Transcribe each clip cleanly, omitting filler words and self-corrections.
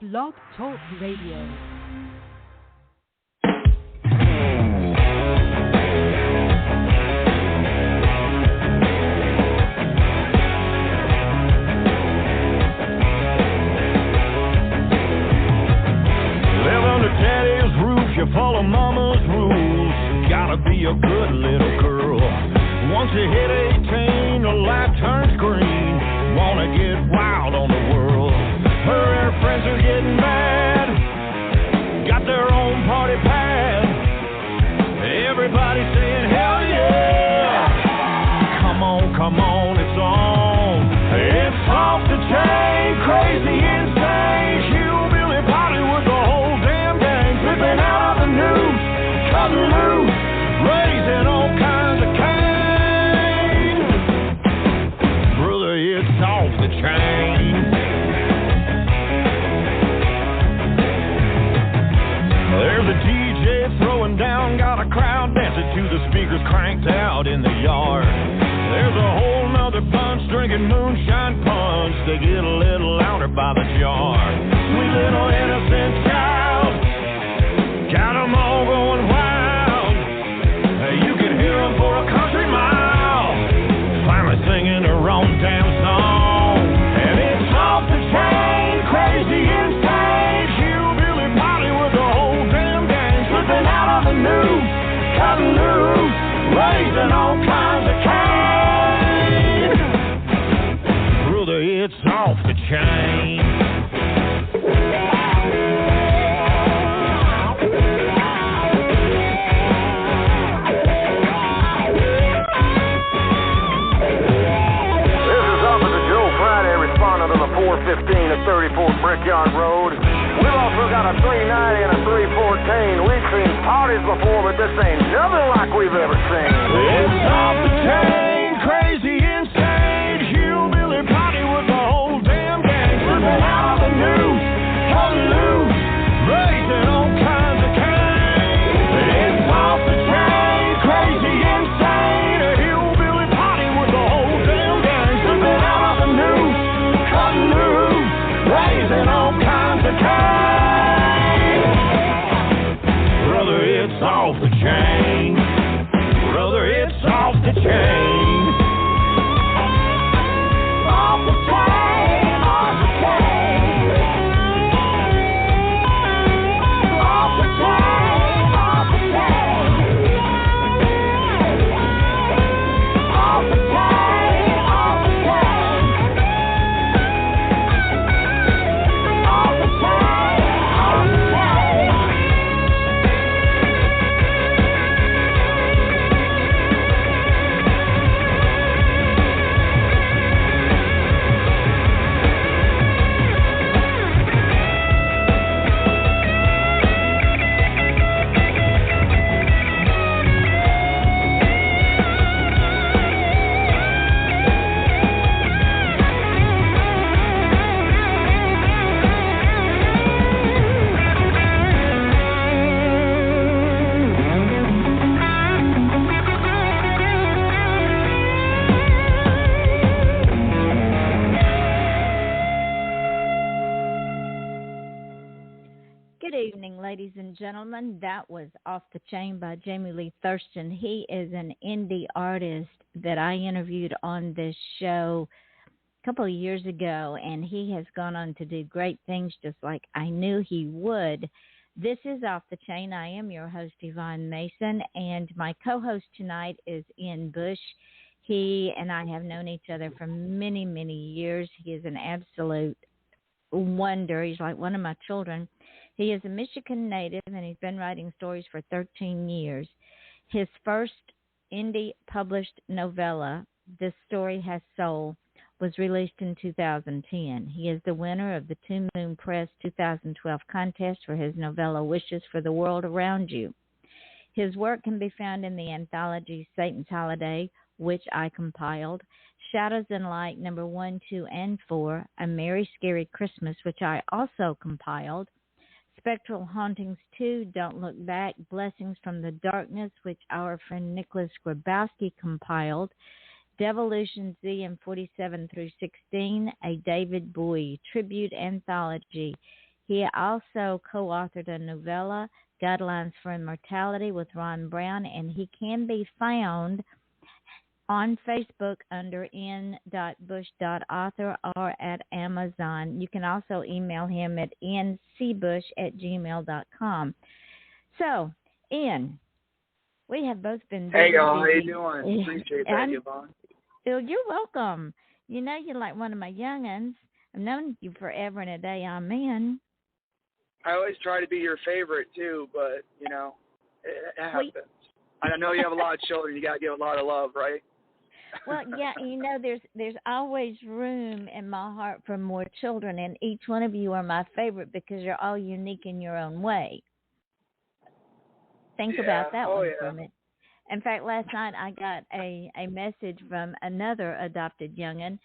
Blog Talk Radio. You follow mama's rules, gotta be a good little girl. Once you hit 18, the light turns green. Wanna get wild on the world. Her and her friends are getting mad, got their own party pad. Everybody saying hell yeah. Come on, it's on. It's off the chain, crazy, insane. Hillbilly party with the whole damn gang. Flipping out of the news, cutting loose, raising all kinds of cane. Brother, it's off the chain. There's a DJ throwing down, got a crowd dancing to the speakers cranked out in the yard. There's a whole nother bunch drinking moonshine punch. They get a little louder by the jar. Sweet little innocent child, got them all going wild. Hey, you can hear them for a country mile, finally singing their own damn song. And it's off the chain, crazy, insane. Hillbilly party with the whole damn gang. Slipping out of the news, cutting loose, raising all kinds of cane. Brother, it's off the chain. This is Officer Joe Friday responding to the 415 at 34th Brickyard Road. We've also got a 390 and a 314. We've seen parties before, but this ain't nothing like we've ever seen. It's off the chain, crazy, insane. Hillbilly party with the whole damn gang. Slipping out of the news, cutting loose, raising all kinds of cane. It's off the chain, crazy, insane. A hillbilly party with the whole damn gang. Slipping out of the news, cutting loose, raising all kinds of cane. Brother, it's off the chain. Brother, it's off the chain. Off the chain, off the chain. Off the chain, off the chain. Off the chain, off the chain. Off the chain, off the chain. Good evening, ladies and gentlemen. That was Off the Chain by Jamie Lee Thurston. He is an indie artist that I interviewed on this show a couple of years ago, and he has gone on to do great things just like I knew he would. This is Off the Chain. I am your host, Yvonne Mason, and my co-host tonight is Ian Bush. He and I have known each other for many, many years. He is an absolute wonder. He's like one of my children. He is a Michigan native, and he's been writing stories for 13 years. His first indie published novella, This Story Has Soul, was released in 2010. He is the winner of the Two Moon Press 2012 contest for his novella, Wishes for the World Around You. His work can be found in the anthology Satan's Holiday, which I compiled, Shadows and Light, number 1, 2, and 4, A Merry Scary Christmas, which I also compiled, Spectral Hauntings 2, Don't Look Back, Blessings from the Darkness, which our friend Nicholas Grabowski compiled, Devolution Z and 47 through 16, a David Bowie tribute anthology, He also co-authored a novella, Guidelines for Immortality, with Ron Brown, and he can be found on Facebook under n.bush.author or at Amazon. You can also email him at ncbush@gmail.com. So, Ian, we have both been busy. Hey, y'all. How you doing? Appreciate that, Yvonne. Phil, you're welcome. You know, you're like one of my young'uns. I've known you forever and a day. Amen. I always try to be your favorite, too, but, you know, it happens. I know you have a lot of children. You got to give a lot of love, right? Well, yeah, you know, there's always room in my heart for more children, and each one of you are my favorite because you're all unique in your own way. Think about that one for a minute. In fact, last night I got a message from another adopted young'un,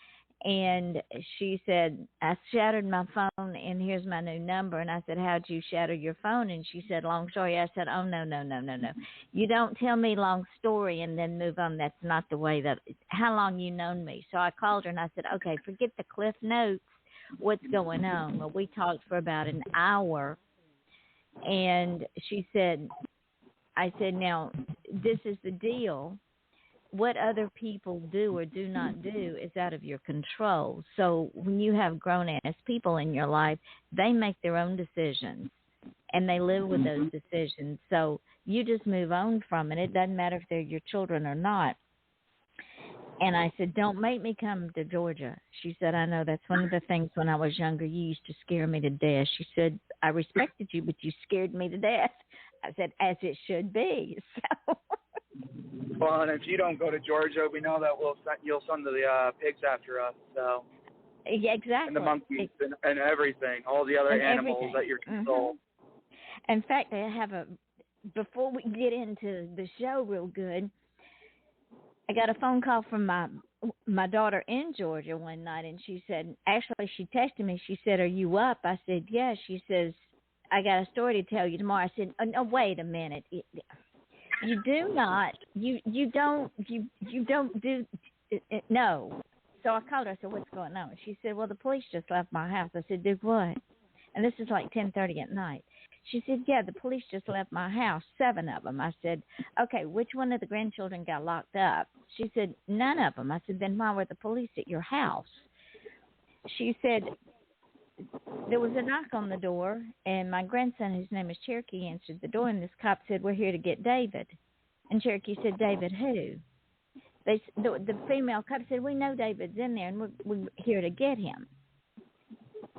and she said, I shattered my phone, and here's my new number. And I said, how'd you shatter your phone? And she said, long story. I said, oh, no. You don't tell me long story and then move on. That's not the way how long you known me. So I called her, and I said, okay, forget the Cliff Notes. What's going on? Well, we talked for about an hour, and she said, I said, now, this is the deal. What other people do or do not do is out of your control. So when you have grown-ass people in your life, they make their own decisions, and they live with those decisions. So you just move on from it. It doesn't matter if they're your children or not. And I said, don't make me come to Georgia. She said, I know that's one of the things when I was younger, you used to scare me to death. She said, I respected you, but you scared me to death. I said, as it should be. So. Well, and if you don't go to Georgia, we know that you'll send the pigs after us. So. Yeah, exactly. And the monkeys and everything, all the other animals that you're control. Mm-hmm. In fact, I have before we get into the show real good, I got a phone call from my daughter in Georgia one night, and she said, actually, she texted me. She said, are you up? I said, yeah. She says, I got a story to tell you tomorrow. I said, oh, no, wait a minute. You do not, you don't do, no. So I called her. I said, what's going on? She said, well, the police just left my house. I said, did what? And this is like 10:30 at night. She said, yeah, the police just left my house, 7 of them. I said, okay, which one of the grandchildren got locked up? She said, none of them. I said, then why were the police at your house? She said, there was a knock on the door, and my grandson, whose name is Cherokee, answered the door, and this cop said, we're here to get David. And Cherokee said, David who? The female cop said, we know David's in there, and we're here to get him.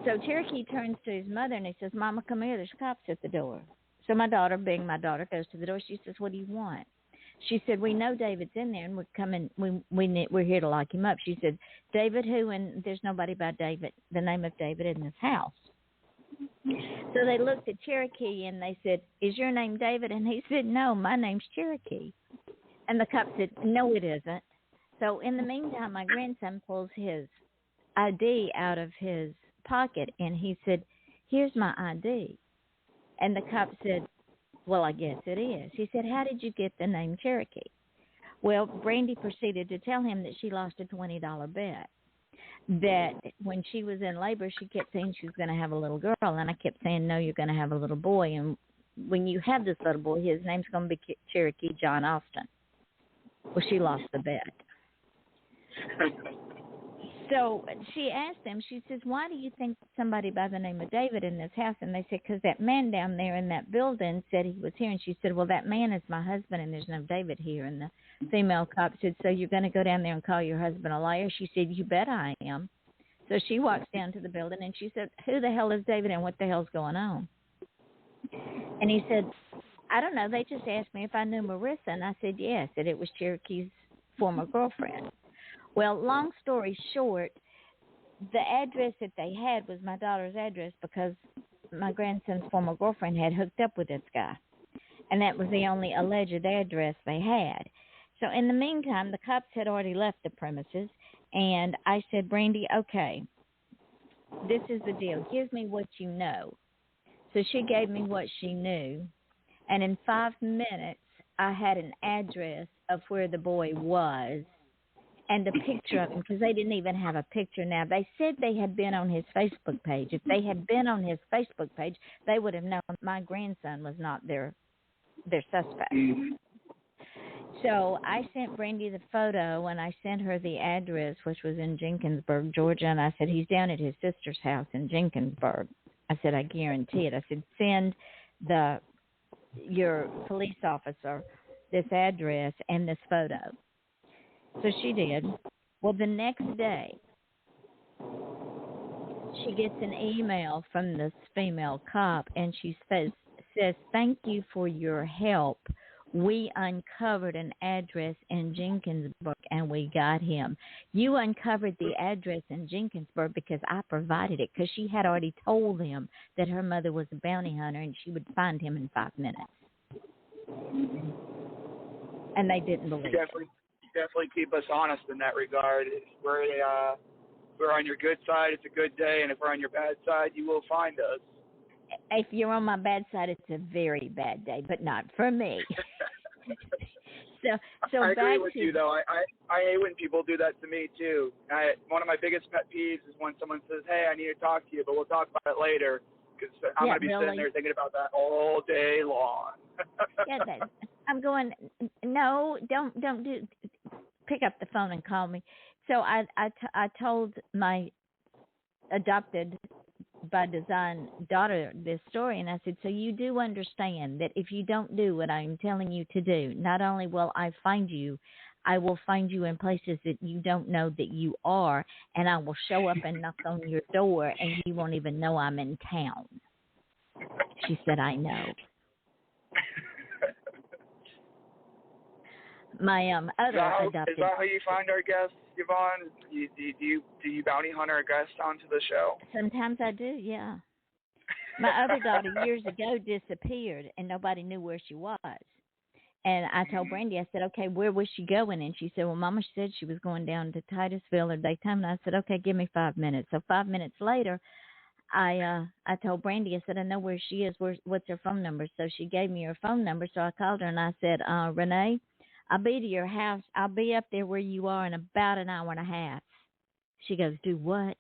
So Cherokee turns to his mother, and he says, Mama, come here, there's cops at the door. So my daughter, being my daughter, goes to the door. She says, what do you want? She said, we know David's in there, and we're coming. We're here to lock him up. She said, David who? And there's nobody by David, the name of David, in this house. So they looked at Cherokee, and they said, is your name David? And he said, no, my name's Cherokee. And the cop said, no, it isn't. So in the meantime, my grandson pulls his ID out of his pocket, and he said, here's my ID. And the cop said, well, I guess it is. He said, how did you get the name Cherokee? Well, Brandy proceeded to tell him that she lost a $20 bet, that when she was in labor, she kept saying she was going to have a little girl, and I kept saying, no, you're going to have a little boy, and when you have this little boy, his name's going to be Cherokee John Austin. Well, she lost the bet. So she asked them, she says, why do you think somebody by the name of David in this house? And they said, because that man down there in that building said he was here. And she said, well, that man is my husband, and there's no David here. And the female cop said, so you're going to go down there and call your husband a liar? She said, you bet I am. So she walks down to the building, and she said, who the hell is David, and what the hell's going on? And he said, I don't know. They just asked me if I knew Marissa. And I said, yes, that it was Cherokee's former girlfriend. Well, long story short, the address that they had was my daughter's address because my grandson's former girlfriend had hooked up with this guy. And that was the only alleged address they had. So in the meantime, the cops had already left the premises. And I said, Brandy, okay, this is the deal. Give me what you know. So she gave me what she knew. And in 5 minutes, I had an address of where the boy was. and a picture of him, because they didn't even have a picture. Now, they said they had been on his Facebook page. If they had been on his Facebook page, they would have known my grandson was not their suspect. So I sent Brandy the photo, and I sent her the address, which was in Jenkinsburg, Georgia, and I said, he's down at his sister's house in Jenkinsburg. I said, I guarantee it. I said, send your police officer this address and this photo. So she did. Well, the next day, she gets an email from this female cop, and she says, thank you for your help. We uncovered an address in Jenkinsburg, and we got him. You uncovered the address in Jenkinsburg because I provided it, because she had already told them that her mother was a bounty hunter and she would find him in 5 minutes. And they didn't believe it. Definitely keep us honest in that regard. If we're on your good side, it's a good day, and if we're on your bad side, you will find us. If you're on my bad side, it's a very bad day, but not for me. So I agree back with to you, though. I hate when people do that to me, too. One of my biggest pet peeves is when someone says, hey, I need to talk to you, but we'll talk about it later, because I'm going to be sitting there thinking about that all day long. I'm going, no, don't do, pick up the phone and call me. So I told my adopted by design daughter this story, and I said, so you do understand that if you don't do what I'm telling you to do, not only will I find you, I will find you in places that you don't know that you are, and I will show up and knock on your door, and you won't even know I'm in town. She said, I know. My other adopted. Is that how you find our guests, Yvonne? Do you bounty hunter a guest onto the show? Sometimes I do, yeah. My other daughter years ago disappeared, and nobody knew where she was. And I told Brandy, I said, okay, where was she going? And she said, well, Mama said she was going down to Titusville or Daytona. And I said, okay, give me 5 minutes. So 5 minutes later, I told Brandy, I said, I know where she is. What's her phone number? So she gave me her phone number. So I called her, and I said, Renee, I'll be to your house. I'll be up there where you are in about an hour and a half. She goes, do what?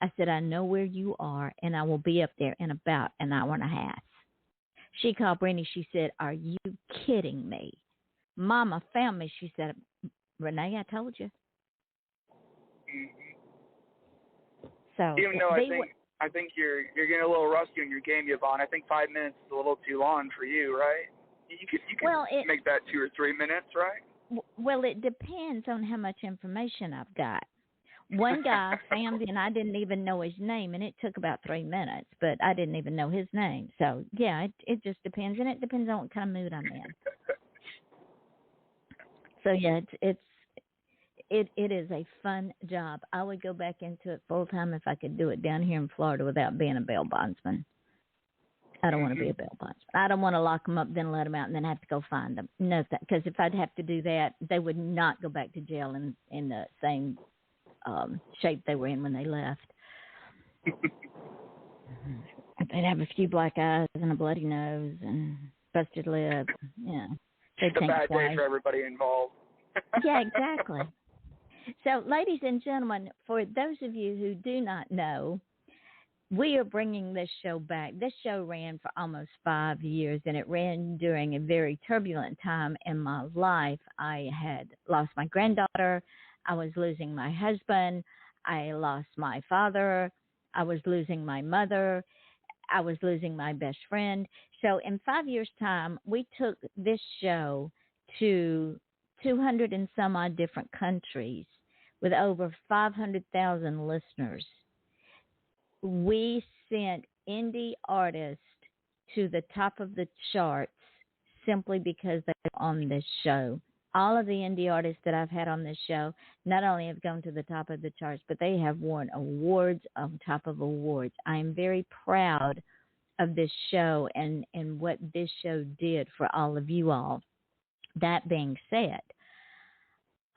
I said, I know where you are, and I will be up there in about an hour and a half. She called Brandy. She said, are you kidding me? Mama found me. She said, Renee, I told you. So even though I think you're getting a little rusty on your game, Yvonne. I think 5 minutes is a little too long for you, right? You could make that 2 or 3 minutes, right? Well, it depends on how much information I've got. One guy found it, and I didn't even know his name, and it took about 3 minutes, but I didn't even know his name. So, yeah, it just depends, and it depends on what kind of mood I'm in. So, yeah, it is a fun job. I would go back into it full time if I could do it down here in Florida without being a bail bondsman. I don't want to be a bail bondsman. I don't want to lock them up, then let them out, and then have to go find them. No, because if I'd have to do that, they would not go back to jail in the same shape they were in when they left. They'd have a few black eyes and a bloody nose and busted lip. Yeah, it's a bad day for everybody involved. Yeah, exactly. So, ladies and gentlemen, for those of you who do not know, we are bringing this show back. This show ran for almost 5 years, and it ran during a very turbulent time in my life. I had lost my granddaughter. I was losing my husband. I lost my father. I was losing my mother. I was losing my best friend. So in 5 years' time, we took this show to 200 and some odd different countries with over 500,000 listeners. We sent indie artists to the top of the charts simply because they were on this show. All of the indie artists that I've had on this show not only have gone to the top of the charts, but they have won awards on top of awards. I am very proud of this show and what this show did for all of you all. That being said,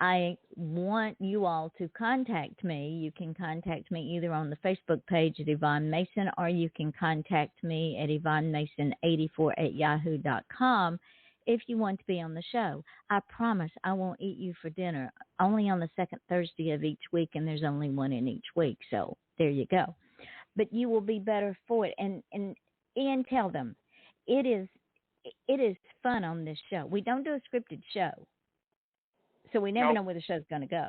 I want you all to contact me. You can contact me either on the Facebook page at Yvonne Mason, or you can contact me at YvonneMason84@yahoo.com if you want to be on the show. I promise I won't eat you for dinner. Only on the second Thursday of each week, and there's only one in each week. So there you go. But you will be better for it. And Ian, tell them it is fun on this show. We don't do a scripted show, so we never know where the show's going to go.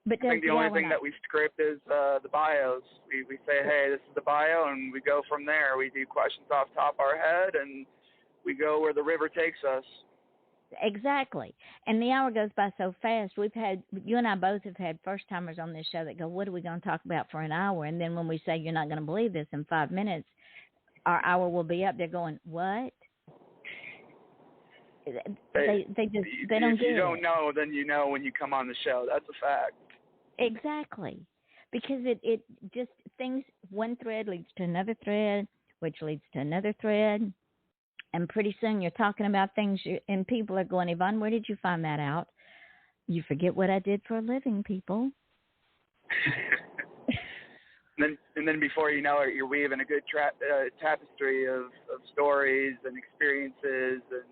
But I think the only thing that we script is the bios. We say, hey, this is the bio, and we go from there. We do questions off the top of our head, and we go where the river takes us. Exactly. And the hour goes by so fast. You and I both have had first-timers on this show that go, what are we going to talk about for an hour? And then when we say, you're not going to believe this, in 5 minutes, our hour will be up. They're going, what? They don't get it. If you don't know, then you know when you come on the show. That's a fact. Exactly. Because it just, one thread leads to another thread, which leads to another thread. And pretty soon you're talking about things, and people are going, Yvonne, where did you find that out? You forget what I did for a living, people. and then before you know it, you're weaving a good tapestry of stories and experiences and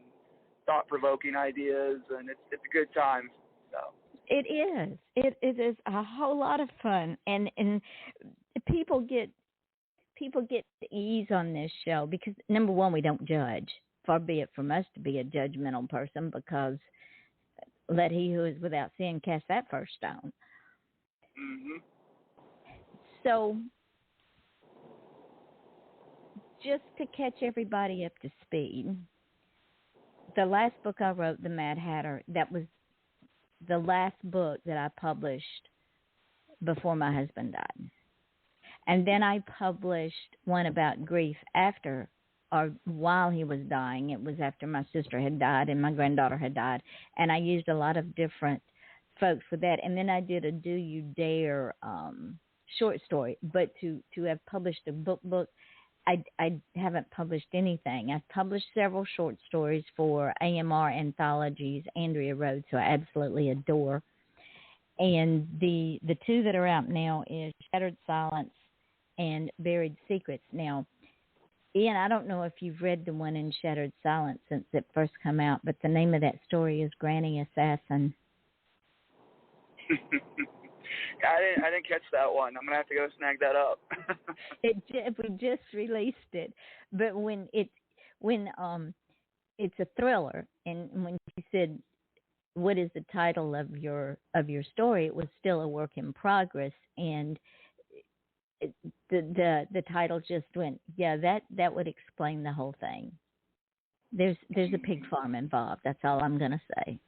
thought-provoking ideas, and it's a good time. So. It is. It is a whole lot of fun, and people get ease on this show because, number one, we don't judge. Far be it from us to be a judgmental person, because let he who is without sin cast that first stone. Mm-hmm. So, just to catch everybody up to speed, the last book I wrote, The Mad Hatter, that was the last book that I published before my husband died. And then I published one about grief after, or while he was dying. It was after my sister had died and my granddaughter had died. And I used a lot of different folks with that. And then I did a Do You Dare short story. But to have published a book, I haven't published anything. I've published several short stories for AMR anthologies, Andrea Rhodes, who I absolutely adore. And the two that are out now is Shattered Silence and Buried Secrets. Now, Ian, I don't know if you've read the one in Shattered Silence since it first come out, but the name of that story is Granny Assassin. I didn't catch that one. I'm gonna have to go snag that up. We just released it, but when it's a thriller, and when you said what is the title of your story, it was still a work in progress, and the title just went, yeah, that would explain the whole thing. There's a pig farm involved. That's all I'm gonna say.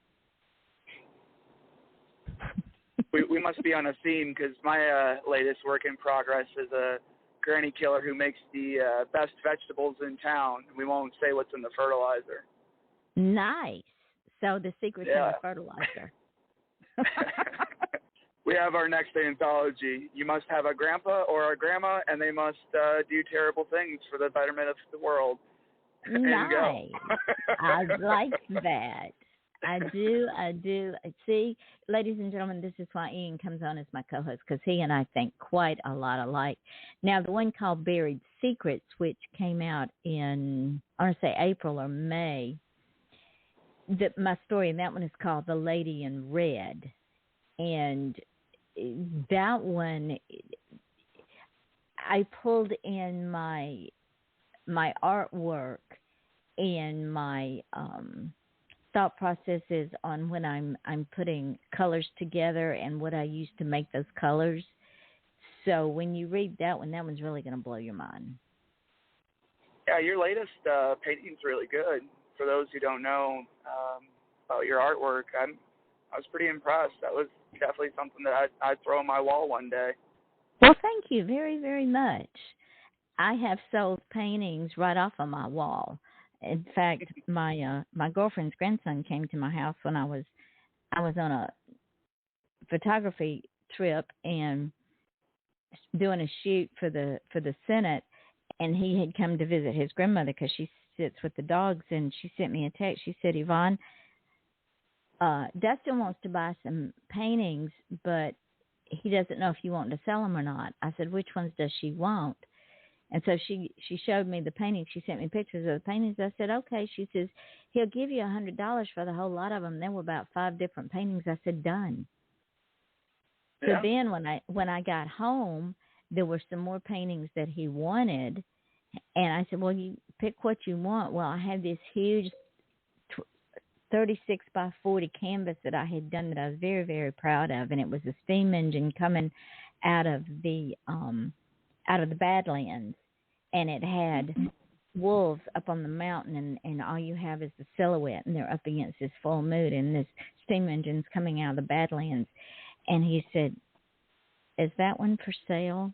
We must be on a theme, because my latest work in progress is a granny killer who makes the best vegetables in town. We won't say what's in the fertilizer. Nice. So the secret's in the fertilizer. We have our next anthology. You must have a grandpa or a grandma, and they must do terrible things for the betterment of the world. Nice. I like that. I do. See, ladies and gentlemen, this is why Ian comes on as my co-host, because he and I think quite a lot alike. Now, the one called Buried Secrets, which came out in, I want to say April or May, my story in that one is called The Lady in Red. And that one, I pulled in my artwork and my thought processes on when I'm putting colors together and what I use to make those colors. So when you read that one's really going to blow your mind. Yeah, your latest painting's really good. For those who don't know about your artwork, I was pretty impressed. That was definitely something that I'd throw on my wall one day. Well, thank you very, very much. I have sold paintings right off of my wall. In fact, my girlfriend's grandson came to my house when I was on a photography trip and doing a shoot for the Senate, and he had come to visit his grandmother because she sits with the dogs, and she sent me a text. She said, Yvonne, Dustin wants to buy some paintings, but he doesn't know if you want to sell them or not. I said, which ones does she want? And so she showed me the paintings. She sent me pictures of the paintings. I said, okay. She says, he'll give you $100 for the whole lot of them. There were about 5 different paintings. I said, done. Yeah. So then when I got home, there were some more paintings that he wanted. And I said, well, you pick what you want. Well, I had this huge 36 by 40 canvas that I had done that I was very, very proud of. And it was a steam engine coming out of the Badlands. And it had wolves up on the mountain, and all you have is the silhouette, and they're up against this full moon, and this steam engine's coming out of the Badlands. And he said, is that one for sale?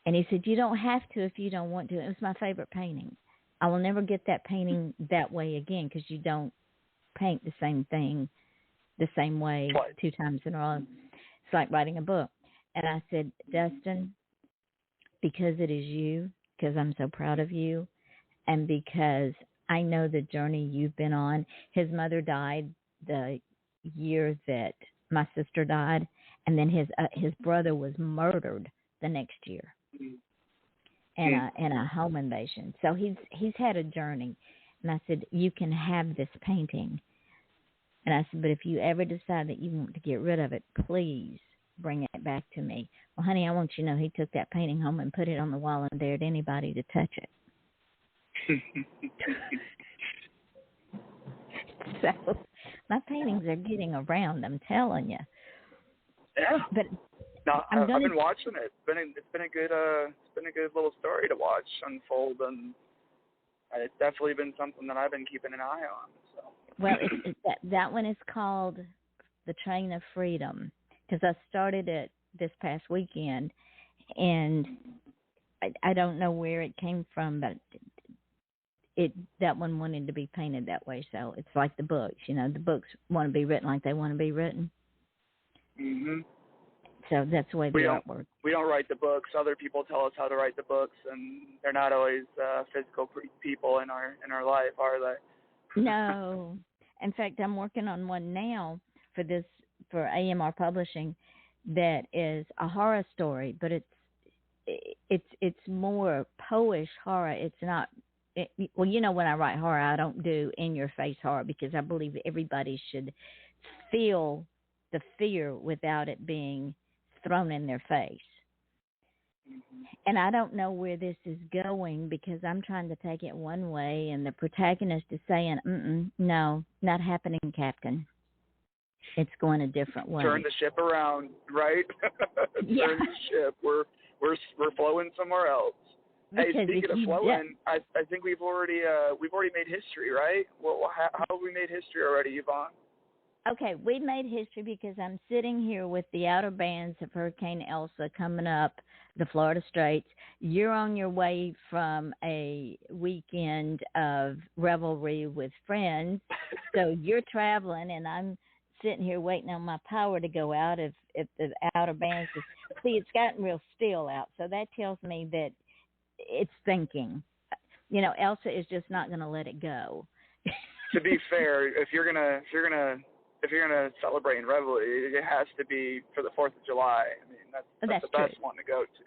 And he said, you don't have to if you don't want to. It was my favorite painting. I will never get that painting that way again, because you don't paint the same thing the same way 2 times in a row. It's like writing a book. And I said, Dustin, because it is you, because I'm so proud of you, and because I know the journey you've been on. His mother died the year that my sister died, and then his brother was murdered the next year in a home invasion. So he's had a journey. And I said, you can have this painting. And I said, but if you ever decide that you want to get rid of it, please bring it back to me. Well, honey, I want you to know he took that painting home and put it on the wall and dared anybody to touch it. So my paintings are getting around, I'm telling you. Yeah. But no, I've been watching it. It's been a good little story to watch unfold, and it's definitely been something that I've been keeping an eye on. So. Well, that one is called The Train of Freedom, because I started it this past weekend, and I don't know where it came from, but that one wanted to be painted that way. So it's like the books, the books want to be written like they want to be written. Mhm. So that's the way the artwork. We don't write the books. Other people tell us how to write the books, and they're not always physical people in our life, are they? No. In fact, I'm working on one now for AMR Publishing that is a horror story, but it's more poish horror. It's not. When I write horror, I don't do in-your-face horror, because I believe everybody should feel the fear without it being thrown in their face. Mm-hmm. And I don't know where this is going, because I'm trying to take it one way, and the protagonist is saying, no, not happening, Captain. It's going a different way. Turn the ship around, right? Yeah. Turn the ship. We're flowing somewhere else. Because hey, speaking of flowing, I think we've already made history, right? Well, how have we made history already, Yvonne? Okay, we made history because I'm sitting here with the outer bands of Hurricane Elsa coming up the Florida Straits. You're on your way from a weekend of revelry with friends, so you're traveling, and I'm sitting here waiting on my power to go out if the outer bands see, it's gotten real still out, so that tells me that it's thinking. Elsa is just not going to let it go. To be fair, if you're gonna celebrate in revelry, it has to be for the 4th of July. I mean, that's the best one to go to.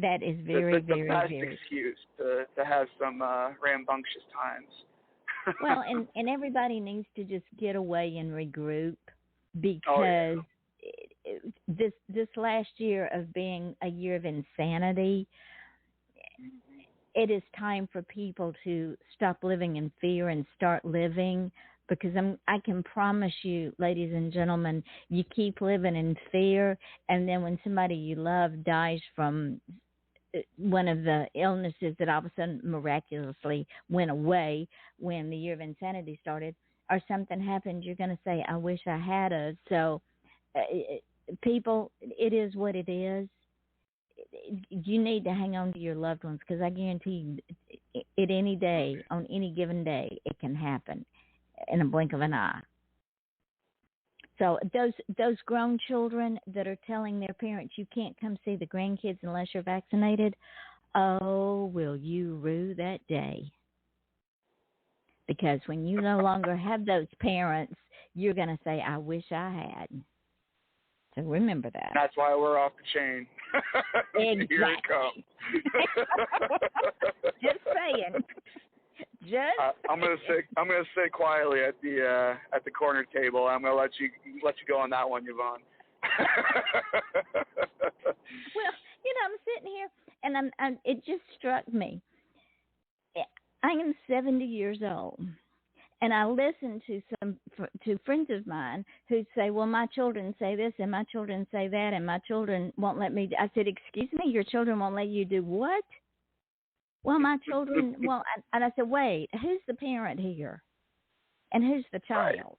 That is very, the best excuse to have some rambunctious times. Well, and everybody needs to just get away and regroup, because this last year of being a year of insanity, it is time for people to stop living in fear and start living, because I can promise you, ladies and gentlemen, you keep living in fear, and then when somebody you love dies from one of the illnesses that all of a sudden miraculously went away when the year of insanity started, or something happened, you're going to say, I wish I had a. So people, it is what it is. You need to hang on to your loved ones, because I guarantee you, at any day, on any given day, it can happen in a blink of an eye. So those grown children that are telling their parents you can't come see the grandkids unless you're vaccinated, oh, will you rue that day? Because when you no longer have those parents, you're going to say, I wish I had. So remember that. That's why we're off the chain. Exactly. Here it comes. Just saying. I'm gonna sit quietly at the corner table. I'm gonna let you go on that one, Yvonne. Well, I'm sitting here, and it just struck me. I am 70 years old, and I listen to friends of mine who say, "Well, my children say this, and my children say that, and my children won't let me." I said, "Excuse me, your children won't let you do what?" Well, my children. Well, and I said, "Wait, who's the parent here, and who's the child?" Right.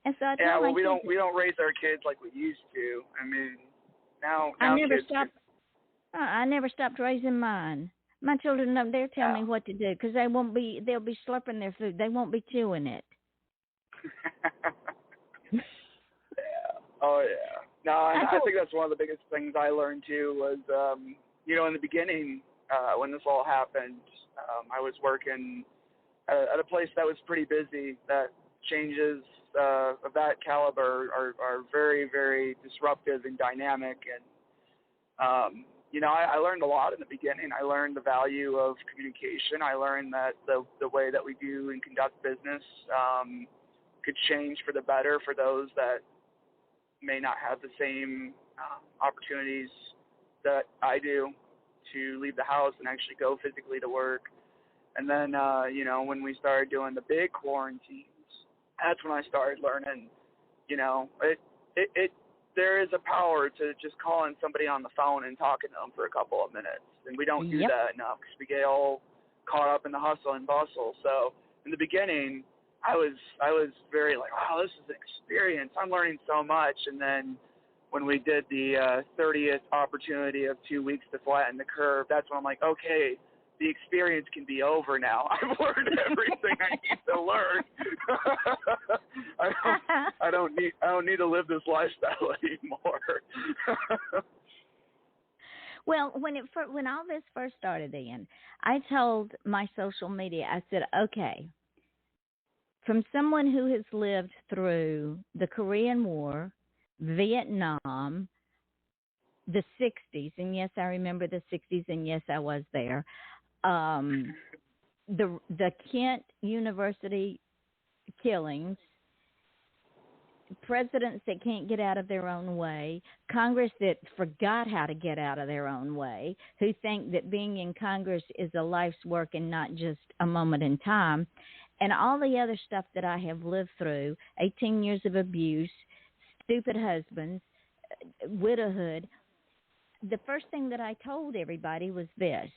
And so I told yeah, well, my kids, we don't raise our kids like we used to. I mean, now I never kids stopped. I never stopped raising mine. My children up there tell me what to do because they'll be slurping their food. They won't be chewing it. Yeah. Oh yeah. No, and I think that's one of the biggest things I learned too was, in the beginning when this all happened, I was working at a place that was pretty busy. That changes of that caliber are very, very disruptive and dynamic, and I learned a lot in the beginning. I learned the value of communication. I learned that the way that we do and conduct business could change for the better for those that may not have the same opportunities that I do to leave the house and actually go physically to work. And then, when we started doing the big quarantines, that's when I started learning, there is a power to just calling somebody on the phone and talking to them for a couple of minutes. And we don't do that enough because we get all caught up in the hustle and bustle. So in the beginning, I was very like, wow, this is an experience. I'm learning so much. And then when we did the 30th opportunity of 2 weeks to flatten the curve, that's when I'm like, okay, the experience can be over now. I've learned everything I need to learn. I don't need to live this lifestyle anymore. Well, when all this first started, Ian, I told my social media, I said, okay, from someone who has lived through the Korean War, Vietnam, the 60s, and yes, I remember the 60s, and yes, I was there. The Kent University killings, presidents that can't get out of their own way, Congress that forgot how to get out of their own way, who think that being in Congress is a life's work and not just a moment in time, and all the other stuff that I have lived through, 18 years of abuse, stupid husbands, widowhood. The first thing that I told everybody was this.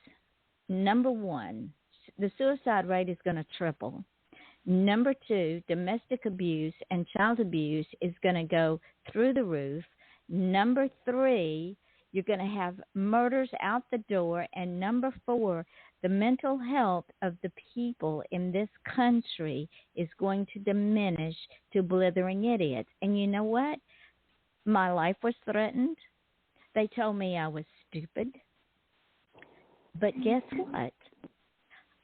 Number one, the suicide rate is going to triple. Number two, domestic abuse and child abuse is going to go through the roof. Number three, you're going to have murders out the door. And number four, the mental health of the people in this country is going to diminish to blithering idiots. And you know what? My life was threatened. They told me I was stupid. But guess what?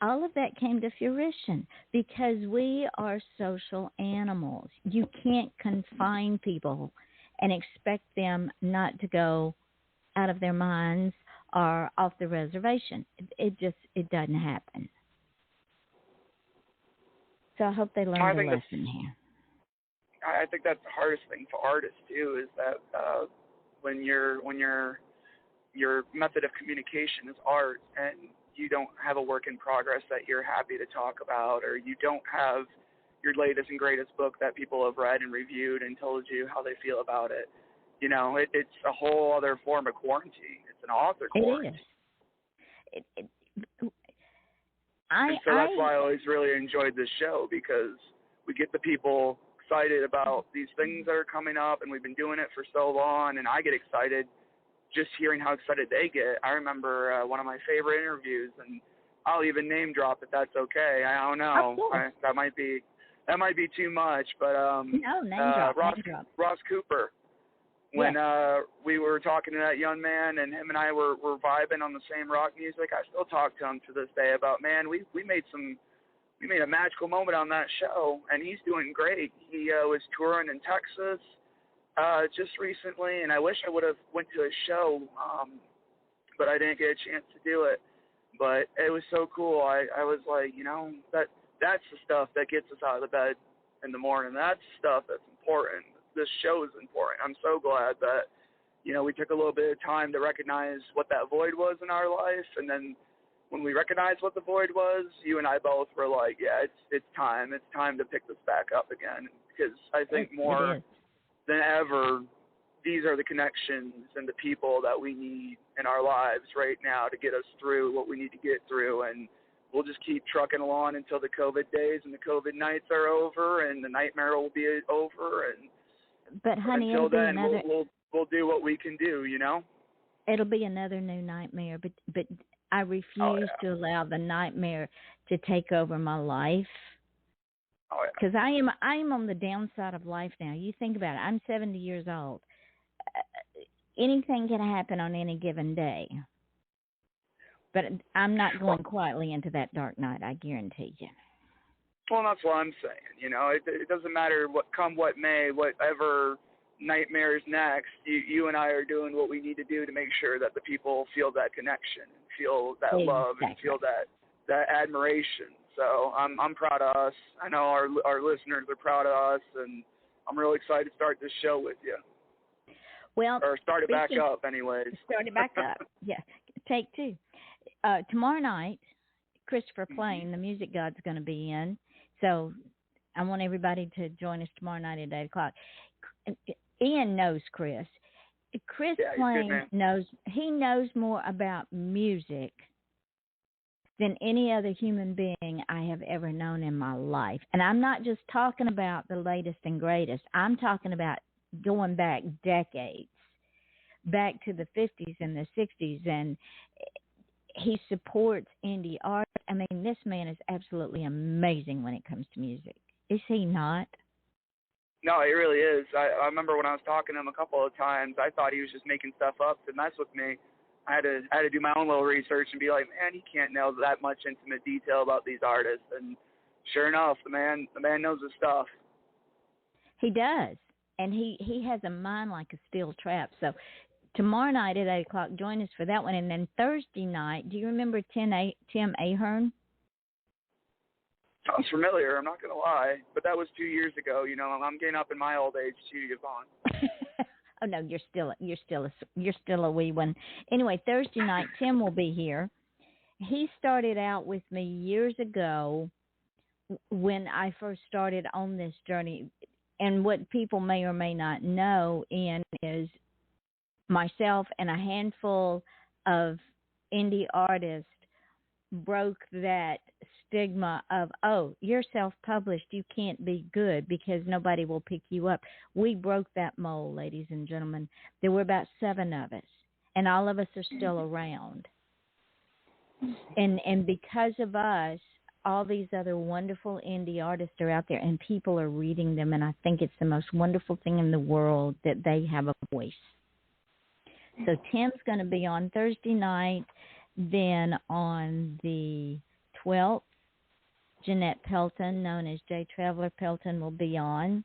All of that came to fruition because we are social animals. You can't confine people and expect them not to go out of their minds or off the reservation. It doesn't happen. So I hope they learn the lesson here. I think that's the hardest thing for artists too, is that when your method of communication is art and you don't have a work in progress that you're happy to talk about, or you don't have your latest and greatest book that people have read and reviewed and told you how they feel about it, it's a whole other form of quarantine. It's an author quarantine. It is. So that's why I always really enjoyed this show, because we get the people excited about these things that are coming up, and we've been doing it for so long, and I get excited just hearing how excited they get. I remember one of my favorite interviews, and I'll even name drop if that's okay. I don't know. That might be too much, but no, name drop. Ross Cooper. When we were talking to that young man, and him and I were vibing on the same rock music, I still talk to him to this day about, man, we made a magical moment on that show, and he's doing great. He was touring in Texas. Just recently, and I wish I would have went to a show, but I didn't get a chance to do it. But it was so cool. I was like, that's the stuff that gets us out of the bed in the morning. That's the stuff that's important. This show is important. I'm so glad that, we took a little bit of time to recognize what that void was in our life. And then when we recognized what the void was, you and I both were like, yeah, it's time. It's time to pick this back up again. Because I think more than ever, these are the connections and the people that we need in our lives right now to get us through what we need to get through. And we'll just keep trucking along until the COVID days and the COVID nights are over and the nightmare will be over. But honey, until then, we'll do what we can do, It'll be another new nightmare, but I refuse to allow the nightmare to take over my life. Because I am on the downside of life now. You think about it. I'm 70 years old. Anything can happen on any given day. But I'm not going quietly into that dark night, I guarantee you. Well, that's what I'm saying. It doesn't matter what may, whatever nightmare is next, you and I are doing what we need to do to make sure that the people feel that connection and feel that love and feel that admiration. So I'm proud of us. I know our listeners are proud of us, and I'm really excited to start this show with you. Well, or start it back up, anyways. Start it back up. Yeah, take two. Tomorrow night, Christopher Plain, the music god's going to be in. So I want everybody to join us tomorrow night at 8 o'clock. Ian knows Chris. Chris Plain knows more about music than any other human being I have ever known in my life. And I'm not just talking about the latest and greatest. I'm talking about going back decades, back to the 50s and the 60s. And he supports indie art. I mean, this man is absolutely amazing when it comes to music. Is he not? No, he really is. I remember when I was talking to him a couple of times, I thought he was just making stuff up to mess with me. I had to do my own little research and be like, man, he can't know that much intimate detail about these artists. And sure enough, the man knows his stuff. He does, and he has a mind like a steel trap. So tomorrow night at 8 o'clock, join us for that one. And then Thursday night, do you remember Tim Ahern? Sounds familiar, I'm not going to lie, but that was 2 years ago. I'm getting up in my old age too, Yvonne. Oh no, you're still a wee one. Anyway, Thursday night, Tim will be here. He started out with me years ago when I first started on this journey. And what people may or may not know, Ian, is myself and a handful of indie artists broke that stigma of, oh, you're self-published, you can't be good because nobody will pick you up. We broke that mold, ladies and gentlemen. There were about 7 of us, and all of us are still around. And because of us, all these other wonderful indie artists are out there, and people are reading them, and I think it's the most wonderful thing in the world that they have a voice. So Tim's going to be on Thursday night. Then on the 12th, Jeanette Pelton, known as J. Traveler Pelton, will be on.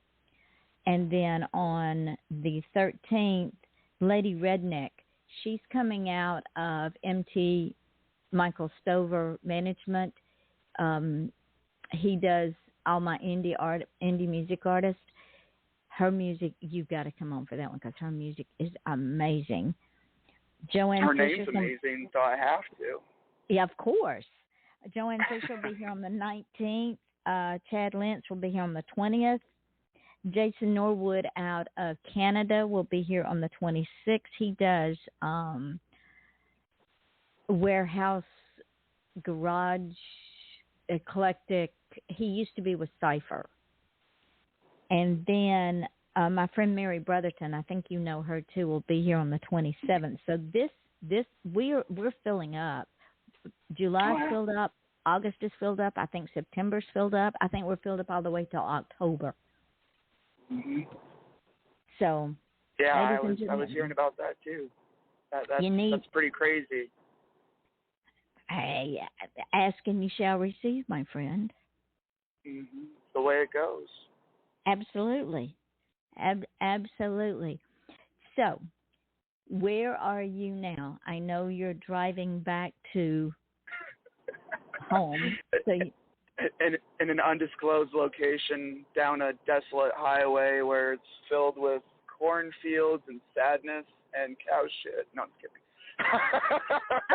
And then on the 13th, Lady Redneck. She's coming out of MT Michael Stover Management. He does all my indie music artists. Her music, you've got to come on for that one because her music is amazing. Joanne Her Fisher name's amazing, so I have to. Yeah, of course. Joanne Fisher will be here on the 19th. Chad Lentz will be here on the 20th. Jason Norwood out of Canada will be here on the 26th. He does warehouse, garage, eclectic. He used to be with Cypher. And then my friend Mary Brotherton, I think you know her too, will be here on the 27th. So this we're filling up. July's filled up. August is filled up. I think September's filled up. I think we're filled up all the way till October. Mm-hmm. So yeah, I was hearing about that too. That's pretty crazy. Hey, ask and you shall receive, my friend. Mm-hmm. The way it goes. Absolutely. Absolutely. So, where are you now? I know you're driving back to home. So in an undisclosed location down a desolate highway where it's filled with cornfields and sadness and cow shit. No, I'm kidding.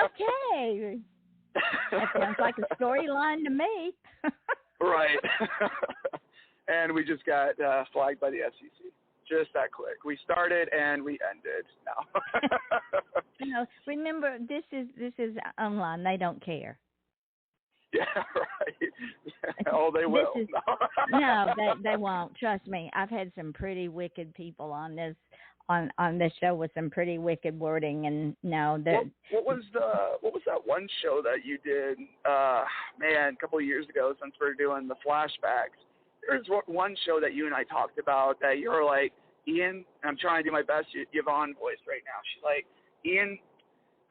Okay. That sounds like a storyline to me. Right. And we just got flagged by the FCC. Just that quick. We started and we ended. No. Remember, this is online. They don't care. Yeah, right. Oh, they will. No, they won't. Trust me. I've had some pretty wicked people on this show with some pretty wicked wording, and no, what was that one show that you did? Man, a couple of years ago, since we're doing the flashbacks. There's one show that you and I talked about that you were like, Ian, and I'm trying to do my best Yvonne voice right now. She's like, Ian,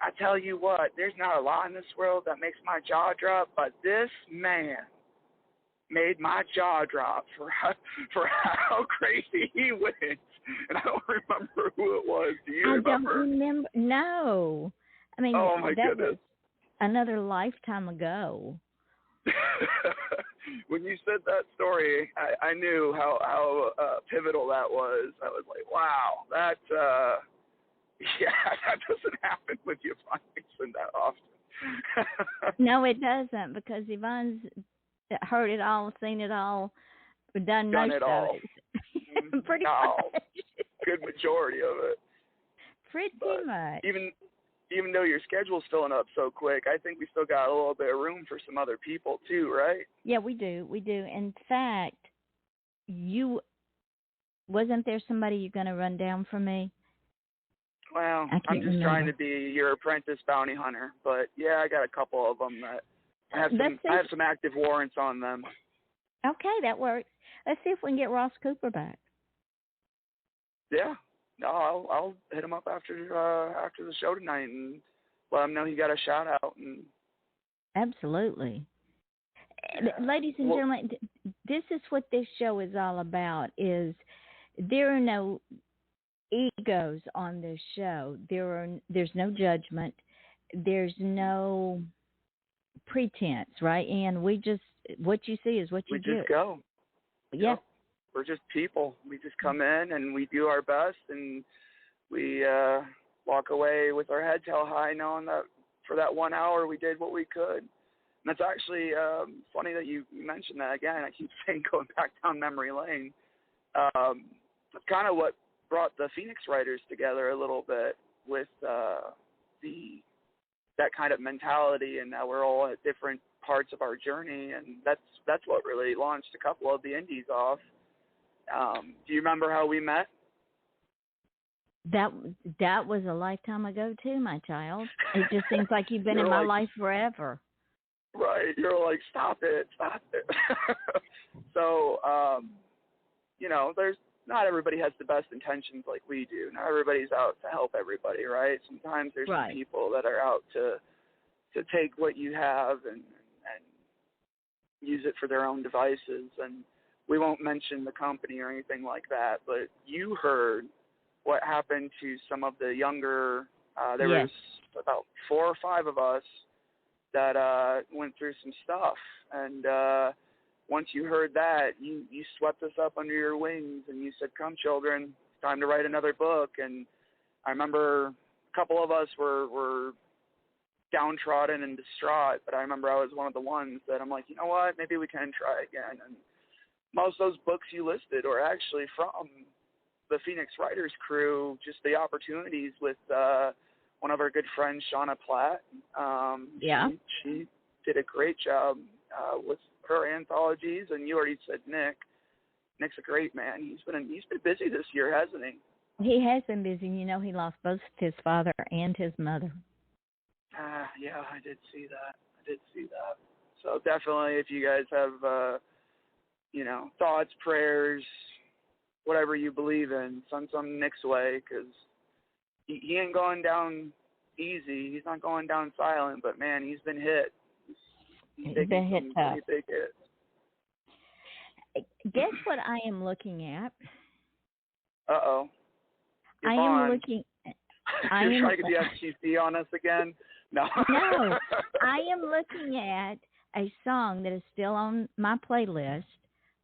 I tell you what, there's not a lot in this world that makes my jaw drop, but this man made my jaw drop for how crazy he went. And I don't remember who it was. Do you remember? I don't remember. No. I mean, oh my that goodness. was another lifetime ago. When you said that story, I knew how pivotal that was. I was like, wow, that doesn't happen with Yvonne Nixon that often. No, it doesn't, because Yvonne's heard it all, seen it all, done most it of all. it. Pretty much. Good majority of it. Pretty much. Even though your schedule's filling up so quick, I think we still got a little bit of room for some other people too, right? Yeah, we do. In fact, wasn't there somebody you're going to run down for me? Well, I'm just trying to be your apprentice bounty hunter, but yeah, I got a couple of them that I have some active warrants on them. Okay, that works. Let's see if we can get Ross Cooper back. Yeah. No, I'll hit him up after the show tonight and let him know he got a shout out. And absolutely, ladies and gentlemen, this is what this show is all about. Is there are no egos on this show. There's no judgment. There's no pretense, right? And what you see is what you get. We just go. Yeah. Yep. We're just people. We just come in and we do our best, and we walk away with our heads held high, knowing that for that 1 hour we did what we could. And that's actually funny that you mentioned that again. I keep saying going back down memory lane. That's kind of what brought the Phoenix Writers together a little bit with that kind of mentality, and that we're all at different parts of our journey, and that's what really launched a couple of the indies off. Do you remember how we met? That was a lifetime ago too, my child. It just seems like you've been in my life forever. Right. You're like, stop it. So, there's not everybody has the best intentions like we do. Not everybody's out to help everybody, right? Sometimes there's some people that are out to take what you have and use it for their own devices. And we won't mention the company or anything like that, but you heard what happened to some of the younger, there was about 4 or 5 of us that went through some stuff. And once you heard that, you swept us up under your wings and you said, come children, it's time to write another book. And I remember a couple of us were downtrodden and distraught, but I remember I was one of the ones that I'm like, you know what, maybe we can try again. And most of those books you listed are actually from the Phoenix Writers crew, just the opportunities with one of our good friends, Shauna Platt. She did a great job with her anthologies, and you already said Nick. Nick's a great man. He's been busy this year, hasn't he? He has been busy. He lost both his father and his mother. Yeah, I did see that. So definitely, if you guys have thoughts, prayers, whatever you believe in, send some Nick's way, because he ain't going down easy. He's not going down silent, but man, he's been hit. He's been hit tough. Pretty big hits. Guess what I am looking at? Uh-oh. I am looking. You're trying to get the FCC on us again? No. No. I am looking at a song that is still on my playlist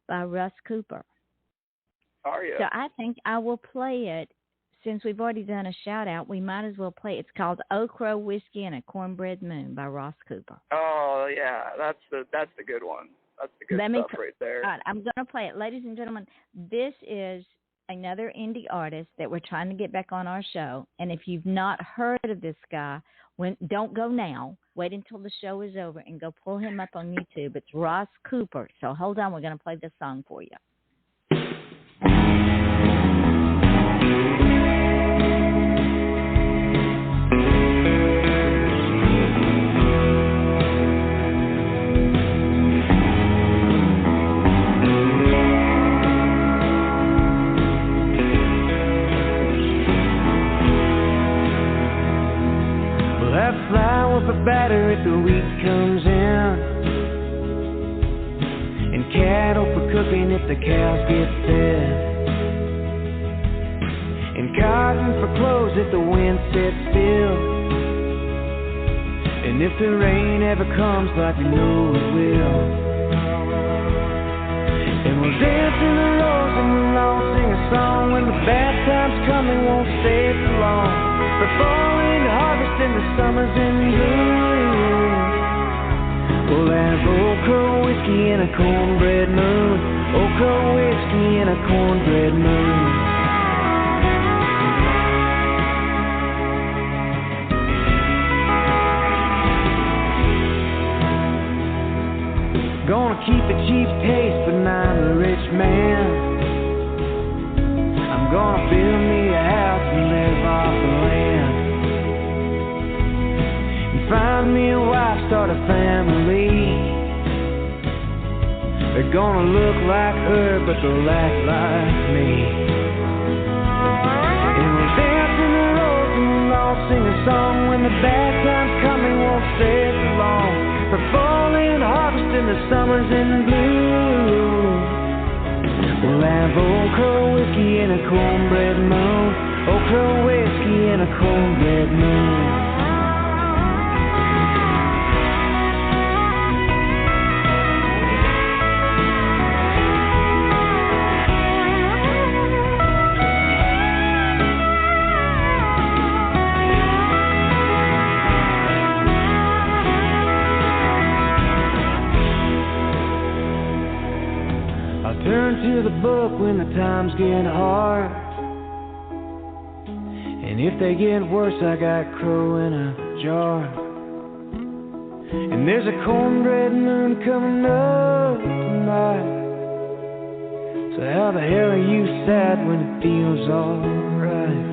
by Russ Cooper. Are you? So I think I will play it. Since we've already done a shout-out, we might as well play it. It's called Old Crow Whiskey and a Cornbread Moon by Ross Cooper. Oh, yeah. That's the good one. That's the good stuff right there. All right, I'm going to play it. Ladies and gentlemen, this is another indie artist that we're trying to get back on our show. And if you've not heard of this guy, don't go now. Wait until the show is over and go pull him up on YouTube. It's Ross Cooper. So hold on. We're going to play this song for you. Batter if the wheat comes in, and cattle for cooking if the cows get fed, and cotton for clothes if the wind sets still, and if the rain ever comes like we know it will, and we'll dance in the roads and we'll all sing a song when the bad times come and won't stay for long. For falling harvest in the summers in bloom, we'll have Old Crow whiskey and a cornbread moon. Old Crow whiskey and a cornbread moon. Gonna keep a cheap taste, but not a rich man. I'm gonna build me a house and live off the land, and find me a wife, start a family. They're gonna look like her, but they'll act like me. And we'll dance in the roads and we'll all sing a song when the bad times come and won't stay for long. For falling harvest in the summers in bloom, we'll have Old Crow whiskey and a cornbread moon. Old Crow whiskey and a cornbread moon. I'll turn to the book when the times get hard, and if they get worse, I got crow in a jar. And there's a cornbread moon coming up tonight, so how the hell are you sad when it feels alright?